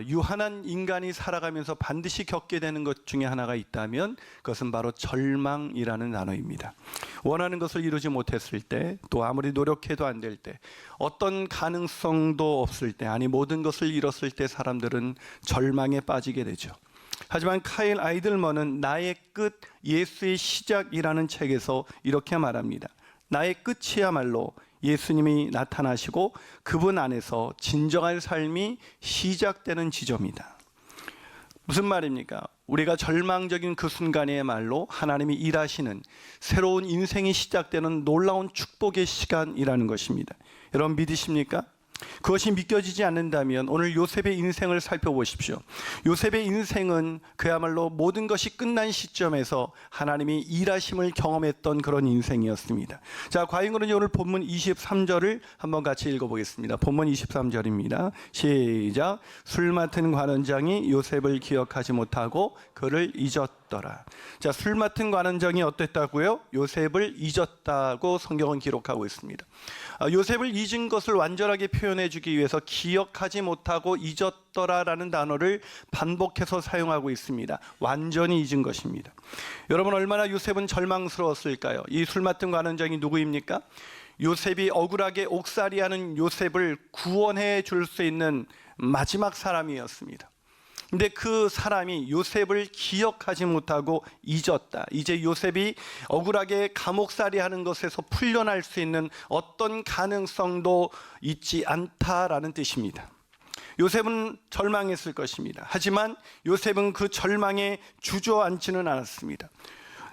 유한한 인간이 살아가면서 반드시 겪게 되는 것 중에 하나가 있다면 그것은 바로 절망이라는 단어입니다. 원하는 것을 이루지 못했을 때, 또 아무리 노력해도 안 될 때, 어떤 가능성도 없을 때, 아니 모든 것을 잃었을 때 사람들은 절망에 빠지게 되죠. 하지만 카일 아이들먼은 나의 끝, 예수의 시작이라는 책에서 이렇게 말합니다. 나의 끝이야말로 예수님이 나타나시고 그분 안에서 진정한 삶이 시작되는 지점이다. 무슨 말입니까? 우리가 절망적인 그 순간이야말로 하나님이 일하시는 새로운 인생이 시작되는 놀라운 축복의 시간이라는 것입니다. 여러분 믿으십니까? 그것이 믿겨지지 않는다면 오늘 요셉의 인생을 살펴보십시오. 요셉의 인생은 그야말로 모든 것이 끝난 시점에서 하나님이 일하심을 경험했던 그런 인생이었습니다. 자, 과연 오늘 본문 23절을 한번 같이 읽어보겠습니다. 본문 23절입니다. 시작. 술 맡은 관원장이 요셉을 기억하지 못하고 그를 잊었더라. 자, 술 맡은 관원장이 어땠다고요? 요셉을 잊었다고 성경은 기록하고 있습니다. 요셉을 잊은 것을 완전하게 표현해 주기 위해서 기억하지 못하고 잊었더라라는 단어를 반복해서 사용하고 있습니다. 완전히 잊은 것입니다. 여러분 얼마나 요셉은 절망스러웠을까요? 이 술 맡은 관원장이 누구입니까? 요셉이 억울하게 옥살이하는 요셉을 구원해 줄 수 있는 마지막 사람이었습니다. 근데 그 사람이 요셉을 기억하지 못하고 잊었다. 이제 요셉이 억울하게 감옥살이 하는 것에서 풀려날 수 있는 어떤 가능성도 있지 않다라는 뜻입니다. 요셉은 절망했을 것입니다. 하지만 요셉은 그 절망에 주저앉지는 않았습니다.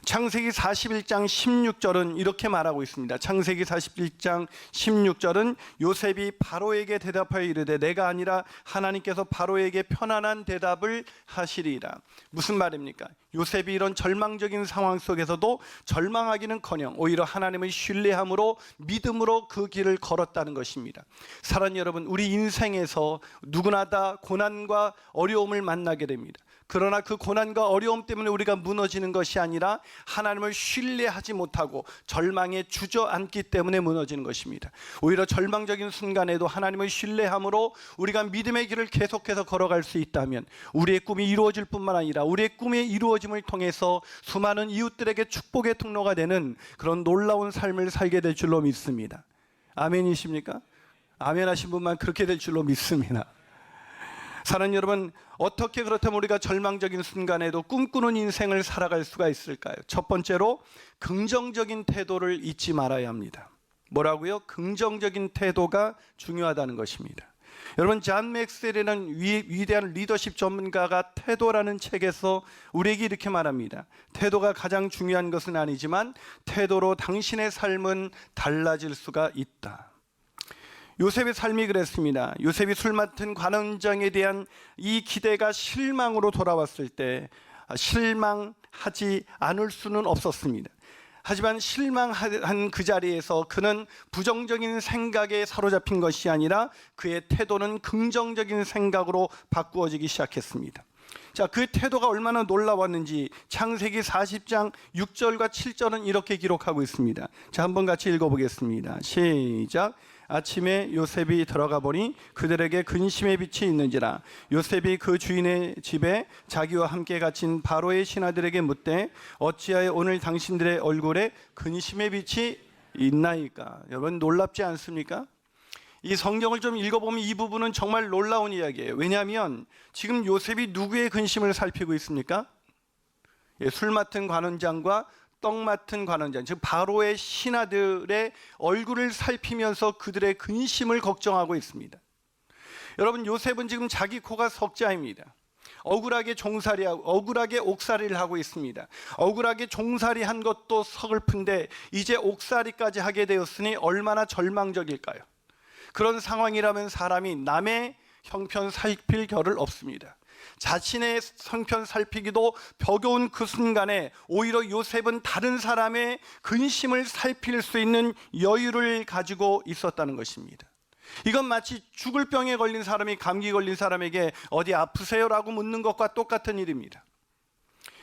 창세기 41장 16절은 이렇게 말하고 있습니다. 창세기 41장 16절은 요셉이 바로에게 대답하여 이르되 내가 아니라 하나님께서 바로에게 편안한 대답을 하시리라. 무슨 말입니까? 요셉이 이런 절망적인 상황 속에서도 절망하기는커녕 오히려 하나님을 신뢰함으로 믿음으로 그 길을 걸었다는 것입니다. 사랑하는 여러분, 우리 인생에서 누구나 다 고난과 어려움을 만나게 됩니다. 그러나 그 고난과 어려움 때문에 우리가 무너지는 것이 아니라 하나님을 신뢰하지 못하고 절망에 주저앉기 때문에 무너지는 것입니다. 오히려 절망적인 순간에도 하나님을 신뢰함으로 우리가 믿음의 길을 계속해서 걸어갈 수 있다면 우리의 꿈이 이루어질 뿐만 아니라 우리의 꿈의 이루어짐을 통해서 수많은 이웃들에게 축복의 통로가 되는 그런 놀라운 삶을 살게 될 줄로 믿습니다. 아멘이십니까? 아멘 하신 분만 그렇게 될 줄로 믿습니다. 사랑하는 여러분, 어떻게 그렇다면 우리가 절망적인 순간에도 꿈꾸는 인생을 살아갈 수가 있을까요? 첫 번째로 긍정적인 태도를 잊지 말아야 합니다. 뭐라고요? 긍정적인 태도가 중요하다는 것입니다. 여러분, 존 맥스웰이라는 위대한 리더십 전문가가 태도라는 책에서 우리에게 이렇게 말합니다. 태도가 가장 중요한 것은 아니지만 태도로 당신의 삶은 달라질 수가 있다. 요셉의 삶이 그랬습니다. 요셉이 술 맡은 관원장에 대한 이 기대가 실망으로 돌아왔을 때 실망하지 않을 수는 없었습니다. 하지만 실망한 그 자리에서 그는 부정적인 생각에 사로잡힌 것이 아니라 그의 태도는 긍정적인 생각으로 바꾸어지기 시작했습니다. 자, 그 태도가 얼마나 놀라웠는지 창세기 40장 6절과 7절은 이렇게 기록하고 있습니다. 자, 한번 같이 읽어보겠습니다. 시작. 아침에 요셉이 들어가 보니 그들에게 근심의 빛이 있는지라. 요셉이 그 주인의 집에 자기와 함께 갇힌 바로의 신하들에게 묻되 어찌하여 오늘 당신들의 얼굴에 근심의 빛이 있나이까? 여러분 놀랍지 않습니까? 이 성경을 좀 읽어보면 이 부분은 정말 놀라운 이야기예요. 왜냐하면 지금 요셉이 누구의 근심을 살피고 있습니까? 술 맡은 관원장과 떡 맡은 관원장, 즉 바로의 신하들의 얼굴을 살피면서 그들의 근심을 걱정하고 있습니다. 여러분, 요셉은 지금 자기 코가 석자입니다. 억울하게 억울하게 옥살이를 하고 있습니다. 억울하게 종살이한 것도 서글픈데 이제 옥살이까지 하게 되었으니 얼마나 절망적일까요? 그런 상황이라면 사람이 남의 형편 살필 겨를 없습니다. 자신의 형편 살피기도 버거운 그 순간에 오히려 요셉은 다른 사람의 근심을 살필 수 있는 여유를 가지고 있었다는 것입니다. 이건 마치 죽을 병에 걸린 사람이 감기 걸린 사람에게 어디 아프세요? 라고 묻는 것과 똑같은 일입니다.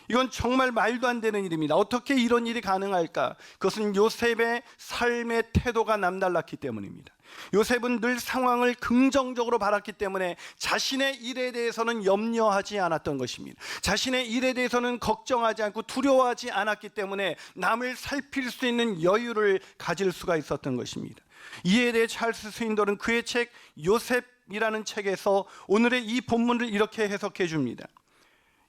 이건 정말 말도 안 되는 일입니다. 어떻게 이런 일이 가능할까? 그것은 요셉의 삶의 태도가 남달랐기 때문입니다. 요셉은 늘 상황을 긍정적으로 바랐기 때문에 자신의 일에 대해서는 염려하지 않았던 것입니다. 자신의 일에 대해서는 걱정하지 않고 두려워하지 않았기 때문에 남을 살필 수 있는 여유를 가질 수가 있었던 것입니다. 이에 대해 찰스 스윈돌은 그의 책 요셉이라는 책에서 오늘의 이 본문을 이렇게 해석해 줍니다.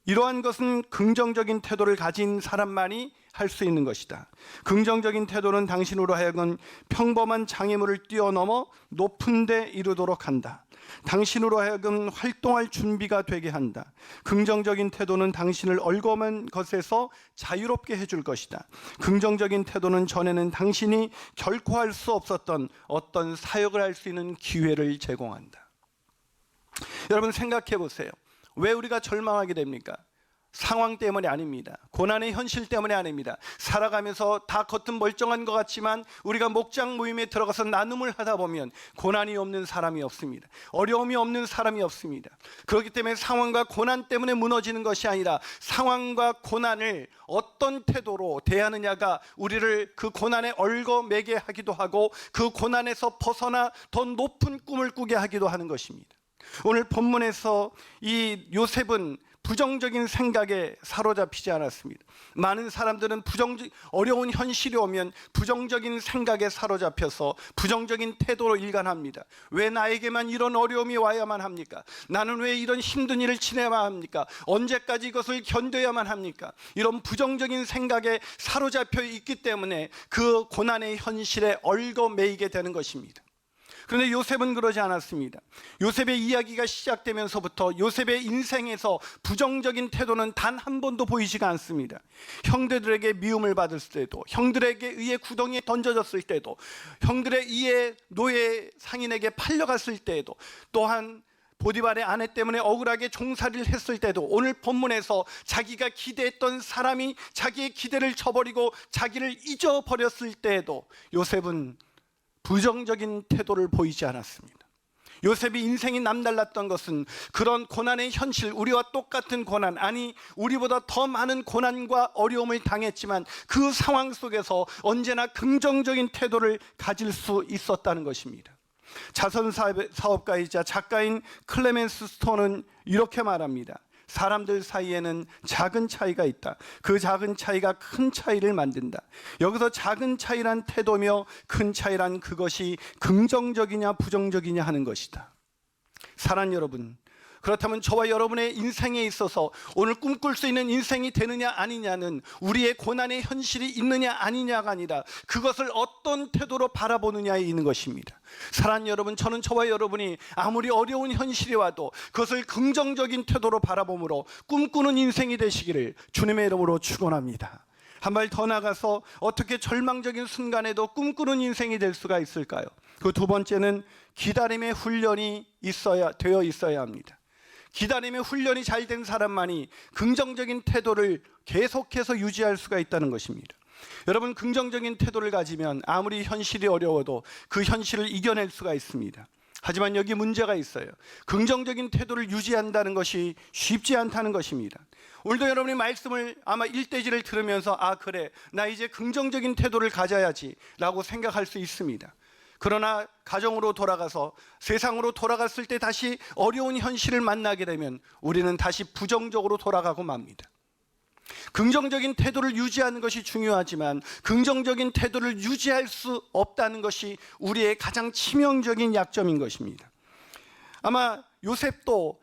이러한 것은 긍정적인 태도를 가진 사람만이 할 수 있는 것이다. 긍정적인 태도는 당신으로 하여금 평범한 장애물을 뛰어넘어 높은 데 이르도록 한다. 당신으로 하여금 활동할 준비가 되게 한다. 긍정적인 태도는 당신을 얼거맨 것에서 자유롭게 해줄 것이다. 긍정적인 태도는 전에는 당신이 결코 할 수 없었던 어떤 사역을 할 수 있는 기회를 제공한다. 여러분 생각해 보세요. 왜 우리가 절망하게 됩니까? 상황 때문이 아닙니다. 고난의 현실 때문이 아닙니다. 살아가면서 다 겉은 멀쩡한 것 같지만 우리가 목장 모임에 들어가서 나눔을 하다 보면 고난이 없는 사람이 없습니다. 어려움이 없는 사람이 없습니다. 그렇기 때문에 상황과 고난 때문에 무너지는 것이 아니라 상황과 고난을 어떤 태도로 대하느냐가 우리를 그 고난에 얽어매게 하기도 하고 그 고난에서 벗어나 더 높은 꿈을 꾸게 하기도 하는 것입니다. 오늘 본문에서 이 요셉은 부정적인 생각에 사로잡히지 않았습니다. 많은 사람들은 어려운 현실이 오면 부정적인 생각에 사로잡혀서 부정적인 태도로 일관합니다. 왜 나에게만 이런 어려움이 와야만 합니까? 나는 왜 이런 힘든 일을 지내야만 합니까? 언제까지 이것을 견뎌야만 합니까? 이런 부정적인 생각에 사로잡혀 있기 때문에 그 고난의 현실에 얽어매이게 되는 것입니다. 그런데 요셉은 그러지 않았습니다. 요셉의 이야기가 시작되면서부터 요셉의 인생에서 부정적인 태도는 단 한 번도 보이지가 않습니다. 형제들에게 미움을 받을 때도, 형들에게 의해 구덩이에 던져졌을 때도, 형들에 의해 노예 상인에게 팔려갔을 때에도, 또한 보디발의 아내 때문에 억울하게 종살이를 했을 때도, 오늘 본문에서 자기가 기대했던 사람이 자기의 기대를 저버리고 자기를 잊어버렸을 때에도 요셉은 부정적인 태도를 보이지 않았습니다. 요셉이 인생이 남달랐던 것은 그런 고난의 현실, 우리와 똑같은 고난, 아니 우리보다 더 많은 고난과 어려움을 당했지만 그 상황 속에서 언제나 긍정적인 태도를 가질 수 있었다는 것입니다. 자선사업가이자 작가인 클레멘스 스톤은 이렇게 말합니다. 사람들 사이에는 작은 차이가 있다. 그 작은 차이가 큰 차이를 만든다. 여기서 작은 차이란 태도며 큰 차이란 그것이 긍정적이냐 부정적이냐 하는 것이다. 사랑하는 여러분, 그렇다면 저와 여러분의 인생에 있어서 오늘 꿈꿀 수 있는 인생이 되느냐 아니냐는 우리의 고난의 현실이 있느냐 아니냐가 아니라 그것을 어떤 태도로 바라보느냐에 있는 것입니다. 사랑하는 여러분, 저는 저와 여러분이 아무리 어려운 현실이 와도 그것을 긍정적인 태도로 바라봄으로 꿈꾸는 인생이 되시기를 주님의 이름으로 축원합니다. 한 발 더 나가서 어떻게 절망적인 순간에도 꿈꾸는 인생이 될 수가 있을까요? 그 두 번째는 기다림의 훈련이 되어 있어야 합니다. 기다림의 훈련이 잘 된 사람만이 긍정적인 태도를 계속해서 유지할 수가 있다는 것입니다. 여러분, 긍정적인 태도를 가지면 아무리 현실이 어려워도 그 현실을 이겨낼 수가 있습니다. 하지만 여기 문제가 있어요. 긍정적인 태도를 유지한다는 것이 쉽지 않다는 것입니다. 오늘도 여러분이 말씀을 아마 일대지를 들으면서 그래, 나 이제 긍정적인 태도를 가져야지 라고 생각할 수 있습니다. 그러나 가정으로 돌아가서 세상으로 돌아갔을 때 다시 어려운 현실을 만나게 되면 우리는 다시 부정적으로 돌아가고 맙니다. 긍정적인 태도를 유지하는 것이 중요하지만 긍정적인 태도를 유지할 수 없다는 것이 우리의 가장 치명적인 약점인 것입니다. 아마 요셉도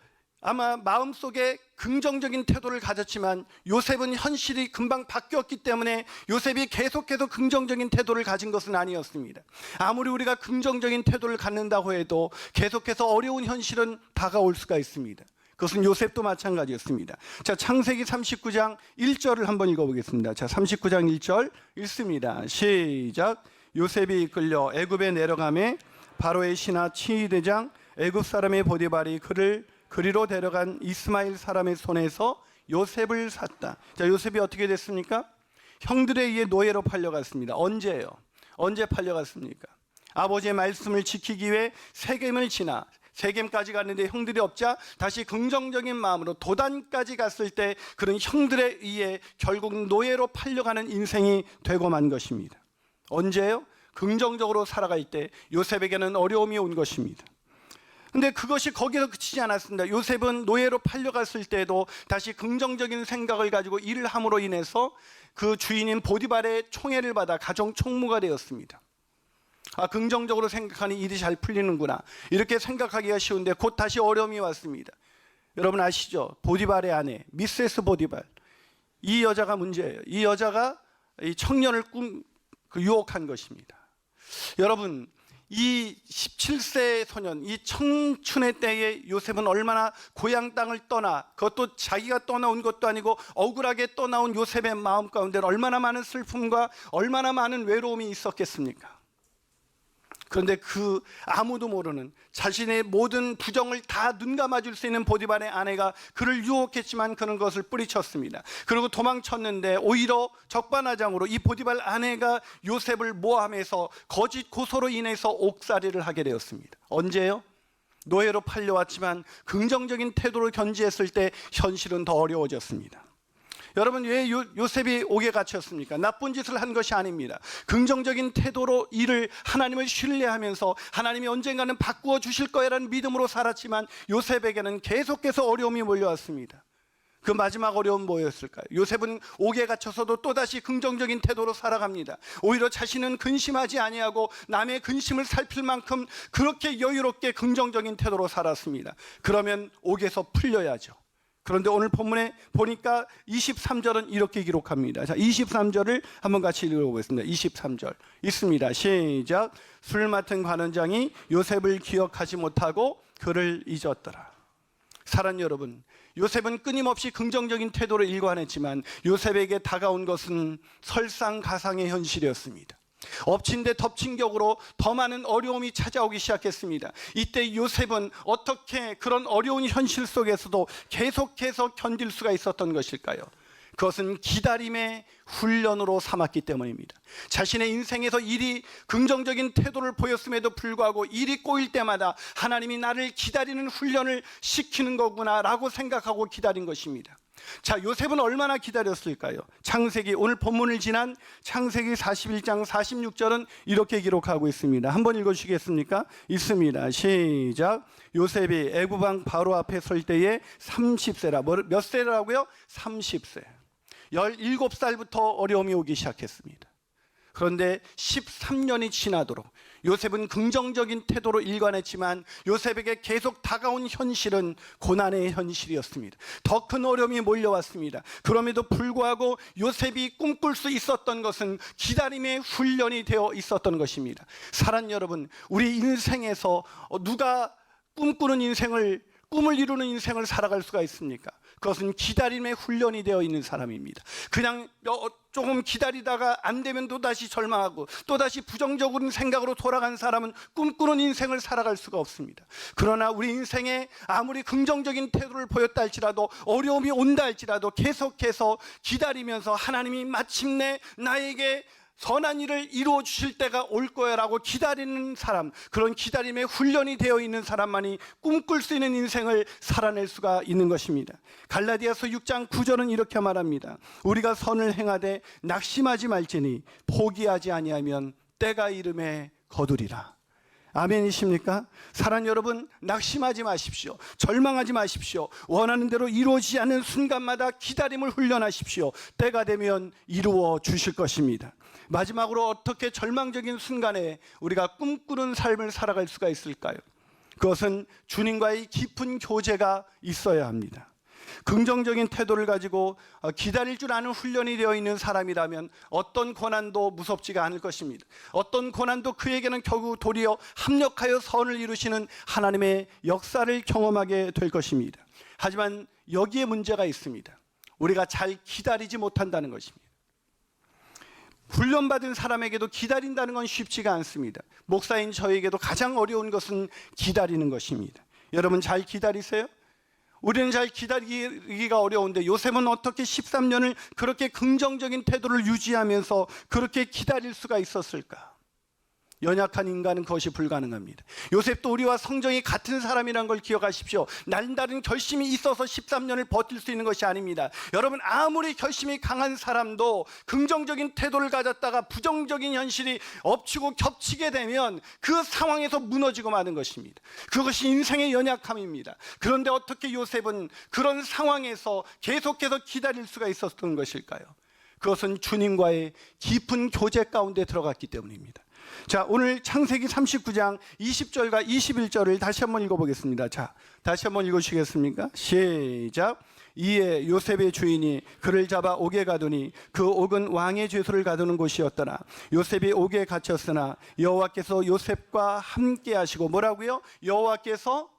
마음속에 긍정적인 태도를 가졌지만 요셉은 현실이 금방 바뀌었기 때문에 요셉이 계속해서 긍정적인 태도를 가진 것은 아니었습니다. 아무리 우리가 긍정적인 태도를 갖는다고 해도 계속해서 어려운 현실은 다가올 수가 있습니다. 그것은 요셉도 마찬가지였습니다. 자, 창세기 39장 1절을 한번 읽어보겠습니다. 자, 39장 1절 읽습니다. 시작. 요셉이 이끌려 애굽에 내려가매 바로의 신하 치위대장 애굽 사람의 보디발이 그를 그리로 데려간 이스마엘 사람의 손에서 요셉을 샀다. 자, 요셉이 어떻게 됐습니까? 형들에 의해 노예로 팔려갔습니다. 언제예요? 언제 팔려갔습니까? 아버지의 말씀을 지키기 위해 세겜을 지나 세겜까지 갔는데 형들이 없자 다시 긍정적인 마음으로 도단까지 갔을 때 그런 형들에 의해 결국 노예로 팔려가는 인생이 되고 만 것입니다. 언제요? 긍정적으로 살아갈 때 요셉에게는 어려움이 온 것입니다. 근데 그것이 거기서 그치지 않았습니다. 요셉은 노예로 팔려갔을 때도 다시 긍정적인 생각을 가지고 일을 함으로 인해서 그 주인인 보디발의 총애를 받아 가정 총무가 되었습니다. 긍정적으로 생각하니 일이 잘 풀리는구나, 이렇게 생각하기가 쉬운데 곧 다시 어려움이 왔습니다. 여러분 아시죠? 보디발의 아내 미세스 보디발, 이 여자가 문제예요. 이 여자가 이 청년을 유혹한 것입니다. 여러분, 이 17세 소년, 이 청춘의 때에 요셉은 얼마나 고향 땅을 떠나, 그것도 자기가 떠나온 것도 아니고 억울하게 떠나온 요셉의 마음 가운데 얼마나 많은 슬픔과 얼마나 많은 외로움이 있었겠습니까? 그런데 그 아무도 모르는 자신의 모든 부정을 다 눈감아줄 수 있는 보디발의 아내가 그를 유혹했지만 그는 그것을 뿌리쳤습니다. 그리고 도망쳤는데 오히려 적반하장으로 이 보디발 아내가 요셉을 모함해서 거짓 고소로 인해서 옥살이를 하게 되었습니다. 언제요? 노예로 팔려왔지만 긍정적인 태도를 견지했을 때 현실은 더 어려워졌습니다. 여러분, 왜 요셉이 옥에 갇혔습니까? 나쁜 짓을 한 것이 아닙니다. 긍정적인 태도로 하나님을 신뢰하면서 하나님이 언젠가는 바꾸어 주실 거야라는 믿음으로 살았지만 요셉에게는 계속해서 어려움이 몰려왔습니다. 그 마지막 어려움은 뭐였을까요? 요셉은 옥에 갇혀서도 또다시 긍정적인 태도로 살아갑니다. 오히려 자신은 근심하지 아니하고 남의 근심을 살필 만큼 그렇게 여유롭게 긍정적인 태도로 살았습니다. 그러면 옥에서 풀려야죠. 그런데 오늘 본문에 보니까 23절은 이렇게 기록합니다. 자, 23절을 한번 같이 읽어보겠습니다. 23절 있습니다. 시작. 술 맡은 관원장이 요셉을 기억하지 못하고 그를 잊었더라. 사랑 여러분, 요셉은 끊임없이 긍정적인 태도로 일관했지만 요셉에게 다가온 것은 설상가상의 현실이었습니다. 엎친 데 덮친 격으로 더 많은 어려움이 찾아오기 시작했습니다. 이때 요셉은 어떻게 그런 어려운 현실 속에서도 계속해서 견딜 수가 있었던 것일까요? 그것은 기다림의 훈련으로 삼았기 때문입니다. 자신의 인생에서 일이 긍정적인 태도를 보였음에도 불구하고 일이 꼬일 때마다 하나님이 나를 기다리는 훈련을 시키는 거구나 라고 생각하고 기다린 것입니다. 자, 요셉은 얼마나 기다렸을까요? 창세기, 오늘 본문을 지난 창세기 41장 46절은 이렇게 기록하고 있습니다. 한번 읽어주시겠습니까? 있습니다. 시작. 요셉이 애굽 왕 바로 앞에 설 때에 30세라. 몇 세라고요? 30세. 17살부터 어려움이 오기 시작했습니다. 그런데 13년이 지나도록 요셉은 긍정적인 태도로 일관했지만 요셉에게 계속 다가온 현실은 고난의 현실이었습니다. 더 큰 어려움이 몰려왔습니다. 그럼에도 불구하고 요셉이 꿈꿀 수 있었던 것은 기다림의 훈련이 되어 있었던 것입니다. 사랑 여러분, 우리 인생에서 누가 꿈을 이루는 인생을 살아갈 수가 있습니까? 그것은 기다림의 훈련이 되어 있는 사람입니다. 그냥 조금 기다리다가 안 되면 또다시 절망하고 또다시 부정적인 생각으로 돌아간 사람은 꿈꾸는 인생을 살아갈 수가 없습니다. 그러나 우리 인생에 아무리 긍정적인 태도를 보였다 할지라도 어려움이 온다 할지라도 계속해서 기다리면서 하나님이 마침내 나에게 선한 일을 이루어 주실 때가 올 거야 라고 기다리는 사람, 그런 기다림의 훈련이 되어 있는 사람만이 꿈꿀 수 있는 인생을 살아낼 수가 있는 것입니다. 갈라디아서 6장 9절은 이렇게 말합니다. 우리가 선을 행하되 낙심하지 말지니 포기하지 아니하면 때가 이름에 거두리라. 아멘이십니까? 사랑 여러분, 낙심하지 마십시오. 절망하지 마십시오. 원하는 대로 이루어지지 않는 순간마다 기다림을 훈련하십시오. 때가 되면 이루어 주실 것입니다. 마지막으로 어떻게 절망적인 순간에 우리가 꿈꾸는 삶을 살아갈 수가 있을까요? 그것은 주님과의 깊은 교제가 있어야 합니다. 긍정적인 태도를 가지고 기다릴 줄 아는 훈련이 되어 있는 사람이라면 어떤 고난도 무섭지가 않을 것입니다. 어떤 고난도 그에게는 결국 도리어 합력하여 선을 이루시는 하나님의 역사를 경험하게 될 것입니다. 하지만 여기에 문제가 있습니다. 우리가 잘 기다리지 못한다는 것입니다. 훈련받은 사람에게도 기다린다는 건 쉽지가 않습니다. 목사인 저에게도 가장 어려운 것은 기다리는 것입니다. 여러분 잘 기다리세요? 우리는 잘 기다리기가 어려운데 요셉은 어떻게 13년을 그렇게 긍정적인 태도를 유지하면서 그렇게 기다릴 수가 있었을까? 연약한 인간은 그것이 불가능합니다. 요셉도 우리와 성정이 같은 사람이라는 걸 기억하십시오. 남다른 결심이 있어서 13년을 버틸 수 있는 것이 아닙니다. 여러분, 아무리 결심이 강한 사람도 긍정적인 태도를 가졌다가 부정적인 현실이 엎치고 겹치게 되면 그 상황에서 무너지고 마는 것입니다. 그것이 인생의 연약함입니다. 그런데 어떻게 요셉은 그런 상황에서 계속해서 기다릴 수가 있었던 것일까요? 그것은 주님과의 깊은 교제 가운데 들어갔기 때문입니다. 자, 오늘 창세기 39장 20절과 21절을 다시 한번 읽어보겠습니다. 자, 다시 한번 읽으시겠습니까? 시작. 이에 요셉의 주인이 그를 잡아 옥에 가두니 그 옥은 왕의 죄수를 가두는 곳이었더라. 요셉이 옥에 갇혔으나 여호와께서 요셉과 함께 하시고, 뭐라고요? 여호와께서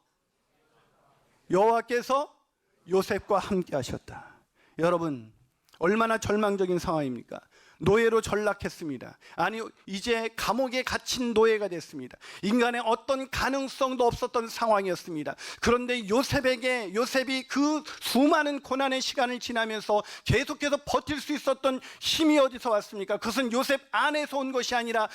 요셉과 함께 하셨다. 여러분, 얼마나 절망적인 상황입니까? 노예로 전락했습니다. 아니, 이제 감옥에 갇힌 노예가 됐습니다. 인간의 어떤 가능성도 없었던 상황이었습니다. 그런데 요셉이 그 수많은 고난의 시간을 지나면서 계속해서 버틸 수 있었던 힘이 어디서 왔습니까? 그것은 요셉 안에서 온 것이 아니라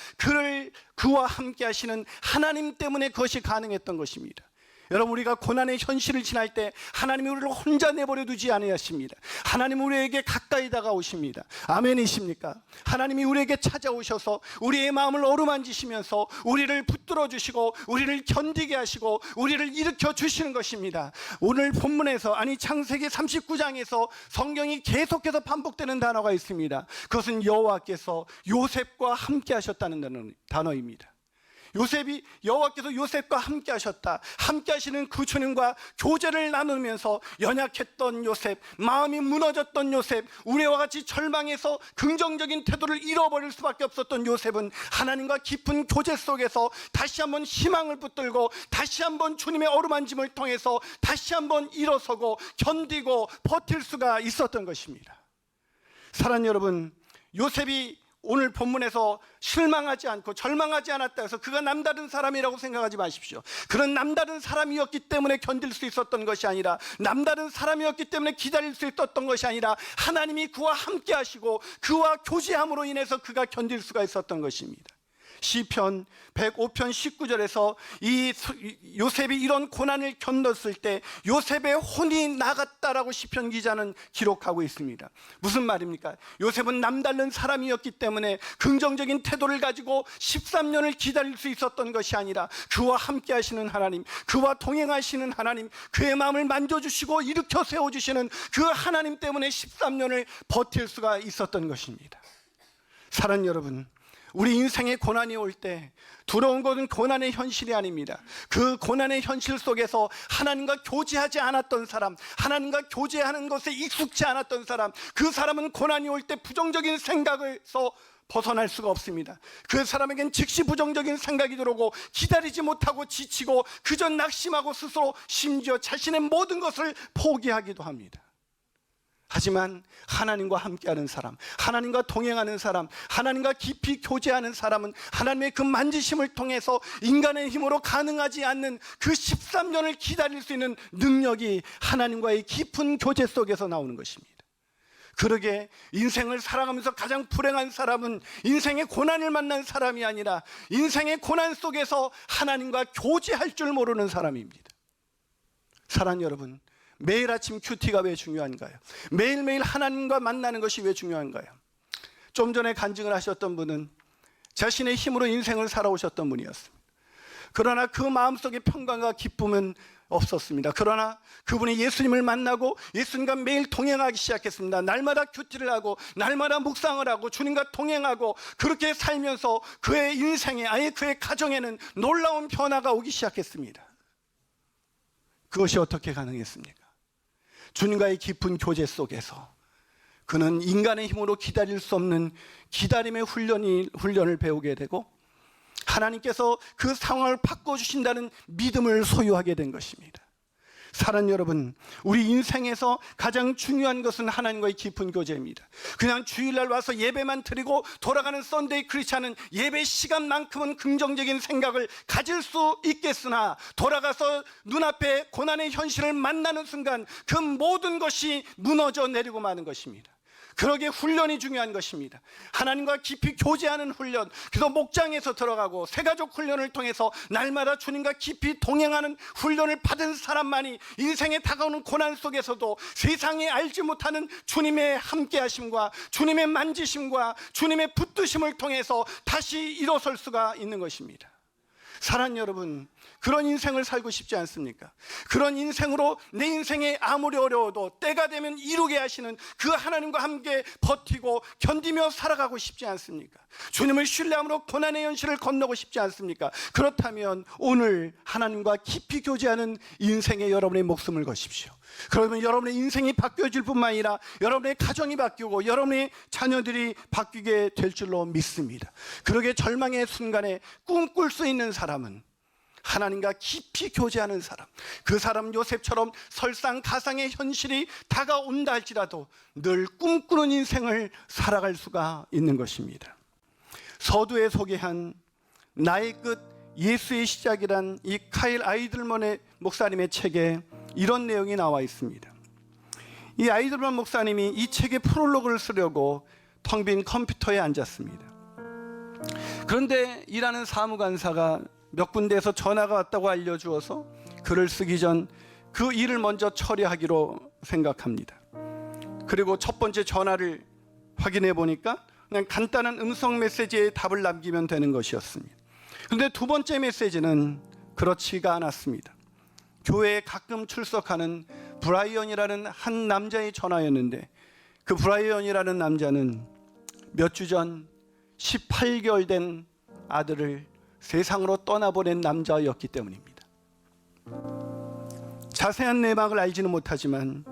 그와 함께 하시는 하나님 때문에 그것이 가능했던 것입니다. 여러분, 우리가 고난의 현실을 지날 때 하나님이 우리를 혼자 내버려 두지 아니하십니다. 하나님은 우리에게 가까이 다가오십니다. 아멘이십니까? 하나님이 우리에게 찾아오셔서 우리의 마음을 어루만지시면서 우리를 붙들어 주시고 우리를 견디게 하시고 우리를 일으켜 주시는 것입니다. 오늘 본문에서, 아니 창세기 39장에서 성경이 계속해서 반복되는 단어가 있습니다. 그것은 여호와께서 요셉과 함께 하셨다는 단어입니다. 여호와께서 요셉과 함께 하셨다. 함께 하시는 그 주님과 교제를 나누면서 연약했던 요셉, 마음이 무너졌던 요셉, 우리와 같이 절망해서 긍정적인 태도를 잃어버릴 수밖에 없었던 요셉은 하나님과 깊은 교제 속에서 다시 한번 희망을 붙들고 다시 한번 주님의 어루만짐을 통해서 다시 한번 일어서고 견디고 버틸 수가 있었던 것입니다. 사랑하는 여러분, 요셉이 오늘 본문에서 실망하지 않고 절망하지 않았다 해서 그가 남다른 사람이라고 생각하지 마십시오. 그런 남다른 사람이었기 때문에 견딜 수 있었던 것이 아니라, 남다른 사람이었기 때문에 기다릴 수 있었던 것이 아니라, 하나님이 그와 함께 하시고 그와 교제함으로 인해서 그가 견딜 수가 있었던 것입니다. 시편 105편 19절에서 이 요셉이 이런 고난을 견뎠을 때 요셉의 혼이 나갔다라고 시편 기자는 기록하고 있습니다. 무슨 말입니까? 요셉은 남다른 사람이었기 때문에 긍정적인 태도를 가지고 13년을 기다릴 수 있었던 것이 아니라 그와 함께 하시는 하나님, 그와 동행하시는 하나님, 그의 마음을 만져주시고 일으켜 세워주시는 그 하나님 때문에 13년을 버틸 수가 있었던 것입니다. 사랑하는 여러분, 우리 인생에 고난이 올 때 두려운 것은 고난의 현실이 아닙니다. 그 고난의 현실 속에서 하나님과 교제하지 않았던 사람, 하나님과 교제하는 것에 익숙지 않았던 사람, 그 사람은 고난이 올 때 부정적인 생각에서 벗어날 수가 없습니다. 그 사람에겐 즉시 부정적인 생각이 들어오고 기다리지 못하고 지치고 그저 낙심하고 스스로 심지어 자신의 모든 것을 포기하기도 합니다. 하지만 하나님과 함께하는 사람, 하나님과 동행하는 사람, 하나님과 깊이 교제하는 사람은 하나님의 그 만지심을 통해서 인간의 힘으로 가능하지 않는 그 13년을 기다릴 수 있는 능력이 하나님과의 깊은 교제 속에서 나오는 것입니다. 그러게 인생을 살아가면서 가장 불행한 사람은 인생의 고난을 만난 사람이 아니라 인생의 고난 속에서 하나님과 교제할 줄 모르는 사람입니다. 사랑하는 여러분, 매일 아침 큐티가 왜 중요한가요? 매일매일 하나님과 만나는 것이 왜 중요한가요? 좀 전에 간증을 하셨던 분은 자신의 힘으로 인생을 살아오셨던 분이었습니다. 그러나 그 마음속에 평강과 기쁨은 없었습니다. 그러나 그분이 예수님을 만나고 예수님과 매일 동행하기 시작했습니다. 날마다 큐티를 하고 날마다 묵상을 하고 주님과 동행하고 그렇게 살면서 그의 인생에, 아예 그의 가정에는 놀라운 변화가 오기 시작했습니다. 그것이 어떻게 가능했습니까? 주님과의 깊은 교제 속에서 그는 인간의 힘으로 기다릴 수 없는 기다림의 훈련을 배우게 되고 하나님께서 그 상황을 바꿔주신다는 믿음을 소유하게 된 것입니다. 사랑하는 여러분, 우리 인생에서 가장 중요한 것은 하나님과의 깊은 교제입니다. 그냥 주일날 와서 예배만 드리고 돌아가는 썬데이 크리스찬은 예배 시간만큼은 긍정적인 생각을 가질 수 있겠으나 돌아가서 눈앞에 고난의 현실을 만나는 순간 그 모든 것이 무너져 내리고 마는 것입니다. 그러기에 훈련이 중요한 것입니다. 하나님과 깊이 교제하는 훈련, 그래서 목장에서 들어가고 새가족 훈련을 통해서 날마다 주님과 깊이 동행하는 훈련을 받은 사람만이 인생에 다가오는 고난 속에서도 세상에 알지 못하는 주님의 함께하심과 주님의 만지심과 주님의 붙드심을 통해서 다시 일어설 수가 있는 것입니다. 사랑하는 여러분, 그런 인생을 살고 싶지 않습니까? 그런 인생으로 내 인생에 아무리 어려워도 때가 되면 이루게 하시는 그 하나님과 함께 버티고 견디며 살아가고 싶지 않습니까? 주님을 신뢰함으로 고난의 현실을 건너고 싶지 않습니까? 그렇다면 오늘 하나님과 깊이 교제하는 인생에 여러분의 목숨을 거십시오. 그러면 여러분의 인생이 바뀌어질 뿐만 아니라 여러분의 가정이 바뀌고 여러분의 자녀들이 바뀌게 될 줄로 믿습니다. 그러게 절망의 순간에 꿈꿀 수 있는 사람은 하나님과 깊이 교제하는 사람, 그 사람 요셉처럼 설상가상의 현실이 다가온다 할지라도 늘 꿈꾸는 인생을 살아갈 수가 있는 것입니다. 서두에 소개한 나의 끝 예수의 시작이란 이 카일 아이들먼의 목사님의 책에 이런 내용이 나와 있습니다. 이 아이들먼 목사님이 이 책의 프롤로그를 쓰려고 텅 빈 컴퓨터에 앉았습니다. 그런데 일하는 사무관사가 몇 군데에서 전화가 왔다고 알려주어서 글을 쓰기 전 그 일을 먼저 처리하기로 생각합니다. 그리고 첫 번째 전화를 확인해 보니까 그냥 간단한 음성 메시지에 답을 남기면 되는 것이었습니다. 그런데 두 번째 메시지는 그렇지가 않았습니다. 교회에 가끔 출석하는 브라이언이라는 한 남자의 전화였는데, 그 브라이언이라는 남자는 몇 주 전 18개월 된 아들을 세상으로 떠나보낸 남자였기 때문입니다. 자세한 내막을 알지는 못하지만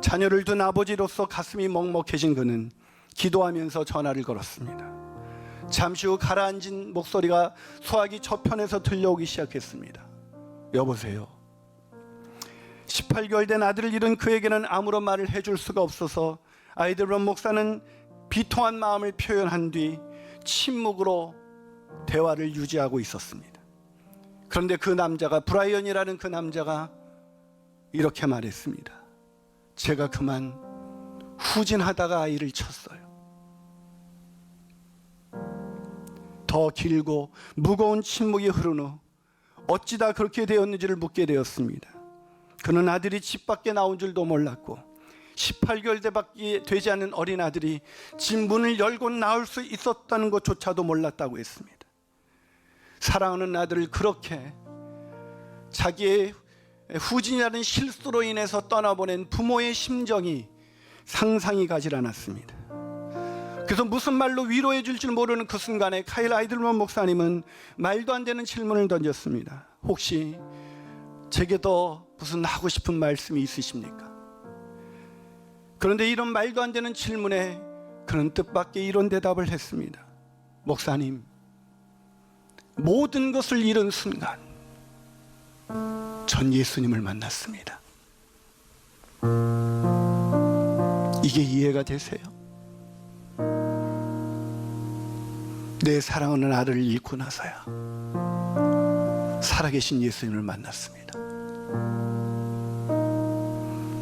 자녀를 둔 아버지로서 가슴이 먹먹해진 그는 기도하면서 전화를 걸었습니다. 잠시 후 가라앉은 목소리가 소화기 저편에서 들려오기 시작했습니다. 여보세요. 18개월 된 아들을 잃은 그에게는 아무런 말을 해줄 수가 없어서 아이들먼 목사는 비통한 마음을 표현한 뒤 침묵으로 대화를 유지하고 있었습니다. 그런데 그 남자가, 브라이언이라는 그 남자가 이렇게 말했습니다. 제가 그만 후진하다가 아이를 쳤어요. 더 길고 무거운 침묵이 흐른 후 어찌다 그렇게 되었는지를 묻게 되었습니다. 그는 아들이 집 밖에 나온 줄도 몰랐고 18개월밖에 되지 않은 어린 아들이 집 문을 열고 나올 수 있었다는 것조차도 몰랐다고 했습니다. 사랑하는 아들을 그렇게 자기의 후진이라는 실수로 인해서 떠나보낸 부모의 심정이 상상이 가질 않았습니다. 그래서 무슨 말로 위로해 줄 줄 모르는 그 순간에 카일 아이들먼 목사님은 말도 안 되는 질문을 던졌습니다. 혹시 제게 더 무슨 하고 싶은 말씀이 있으십니까? 그런데 이런 말도 안 되는 질문에 그는 뜻밖의 이런 대답을 했습니다. 목사님, 모든 것을 잃은 순간 전 예수님을 만났습니다. 이게 이해가 되세요? 내 사랑하는 아들을 잃고 나서야 살아계신 예수님을 만났습니다.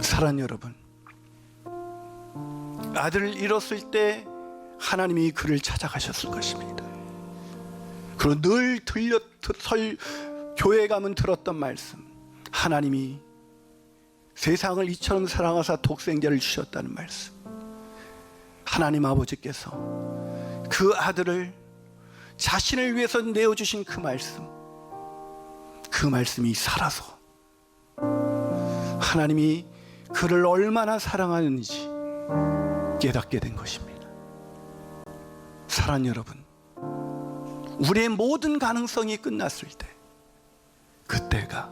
사랑하는 여러분, 아들을 잃었을 때 하나님이 그를 찾아가셨을 것입니다. 그리고 늘 교회 가면 들었던 말씀, 하나님이 세상을 이처럼 사랑하사 독생자를 주셨다는 말씀, 하나님 아버지께서 그 아들을 자신을 위해서 내어주신 그 말씀이 살아서 하나님이 그를 얼마나 사랑하는지 깨닫게 된 것입니다. 사랑하는 여러분, 우리의 모든 가능성이 끝났을 때, 그때가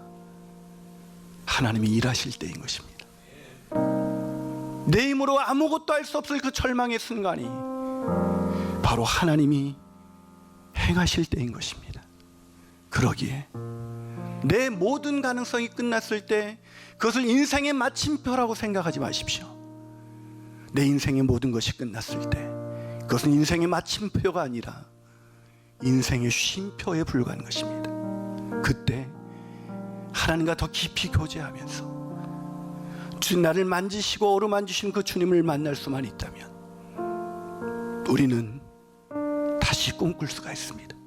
하나님이 일하실 때인 것입니다. 내 힘으로 아무것도 할 수 없을 그 절망의 순간이 바로 하나님이 행하실 때인 것입니다. 그러기에 내 모든 가능성이 끝났을 때 그것을 인생의 마침표라고 생각하지 마십시오. 내 인생의 모든 것이 끝났을 때 그것은 인생의 마침표가 아니라 인생의 쉼표에 불과한 것입니다. 그때 하나님과 더 깊이 교제하면서 주 나를 만지시고 어루만지신 그 주님을 만날 수만 있다면 우리는 다시 꿈꿀 수가 있습니다.